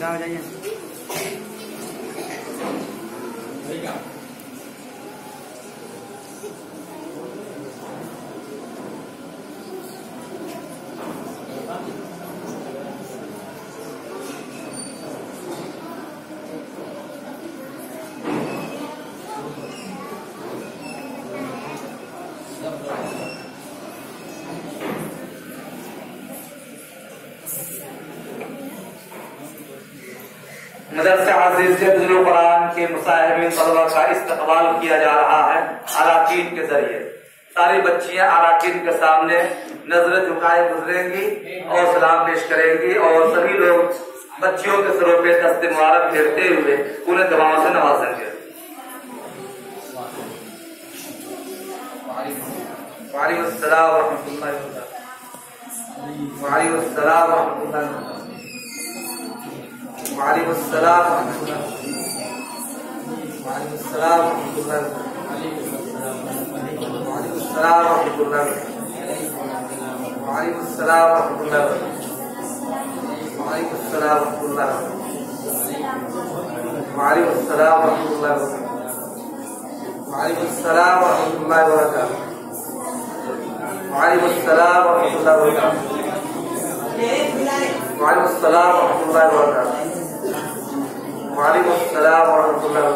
हो जाइए। मदरसा अज़ीज़ुल कुरान के मुसाहिबीन तलबा का इस्तक़बाल किया जा रहा है अराकीन के जरिए। सारी बच्चियां अराकीन के सामने नजर झुकाए गुजरेंगी और सलाम पेश करेंगी और सभी लोग बच्चियों के सरों पे दस्ते मुबारक फेरते हुए उन्हें दुआओं से नवाजेंगे। वालेकुम अस्सलाम व रहमतुल्लाहि व बरकातहू। वालेकुम अस्सलाम व रहमतुल्लाहि व बरकातहू। वालेकुम अस्सलाम व रहमतुल्लाहि व बरकातहू। वालेकुम अस्सलाम व रहमतुल्लाहि व बरकातहू। वालेकुम अस्सलाम व रहमतुल्लाहि व बरकातहू। वालेकुम अस्सलाम व रहमतुल्लाहि व बरकातहू। वालेकुम अस्सलाम व रहमतुल्लाहि व बरकातहू। वालेकुम अस्सलाम व रहमतुल्लाहि व बरकातहू। वालेकुम अस्सलाम व रहमतुल्लाहि व बरकातहू। वालेकुम अस्सलाम व रहमतुल्लाहि व बरकातहू। वालेकुम अस्सलाम व रहमतुल्लाहि व बरकातहू। वालेकुम अस्सलाम व रहमतुल्लाहि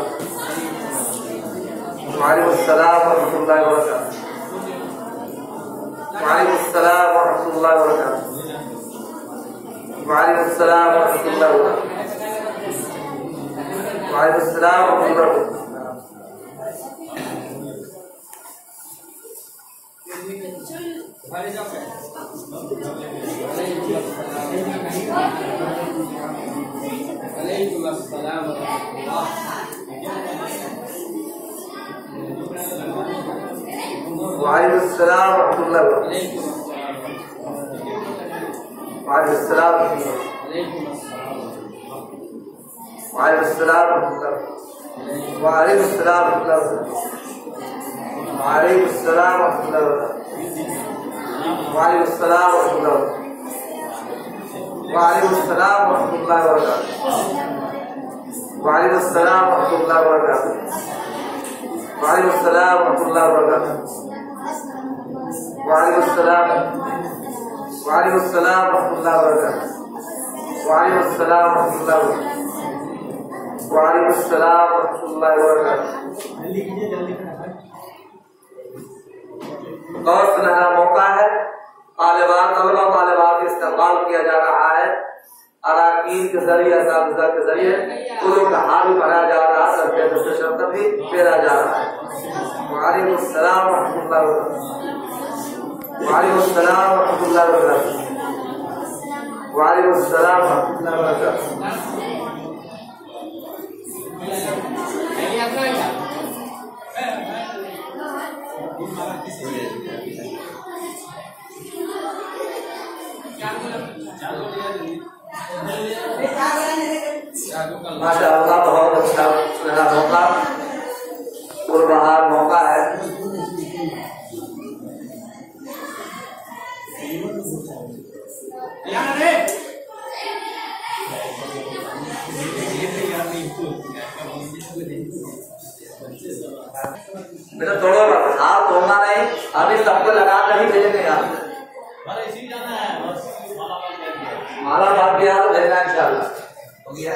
व बरकातहू। वालेकुम अस्सलाम व रहमतुल्लाहि व बरकातहू। वालेकुम अस्सलाम व रहमतुल्लाहि व बरकातहू। वालेकुम अस्सलाम व रहमतुल्लाहि व बरकातहू। वालेकुम अस्सलाम व रहमतुल्लाहि व बरकातहू। वालेकुम अस्सलाम व रहमतुल्लाहि व बरकातहू। वालेकुम अस्सलाम व रहमतुल्लाहि व बरकातहू। वालेकुम अस्सलाम व रहमतुल्लाहि व बरकातहू। वालेकुम अस्सलाम व रहमतुल्लाहि व बरकातहू। वालेकुम अस्सलाम व रहमतुल्लाहि व बरकातहू। वालेकुम अस्सलाम व रहमतुल्लाहि व बरकातहू। वालेकुम अस्सलाम व रहमतुल्लाहि व बरकातहू। वालेकुम अस्सलाम व रहमतुल्लाहि व बरकातहू। वालेकुम अस्सलाम। वालेकुम अस्सलाम व रहमतुल्लाहि व बरकातहू। वालेकुम अस्सलाम व रहमतुल्लाहि व बरकातहू। वालेकुम अस्सलाम व रहमतुल्लाहि व बरकातहू। और सुनहरा मौका है, तालिबात तलबा तालिबात इस्तेमाल किया जा रहा है अराकीन के जरिए, असातिज़ा के जरिए उन्हों का हाल भरा जा रहा है, शब्द भी फेरा जा रहा है। वालेकुम अस्सलाम व रहमतुल्लाहि व बरकातहू। वालेकुम अस्सलाम व रहमतुल्लाहि व बरकातहू। वालेकुम अस्सलाम व रहमतुल्लाहि व बरकातहू। माशाअल्लाह बहुत अच्छा मौका पुरबहार मौका है। बेटा थोड़ा हाथ धोना नहीं, अभी सबको लगा कर ही भेजेंगे यहाँ। माला बात भी यहाँ तो भेजना इंशाअल्लाह। हो गया।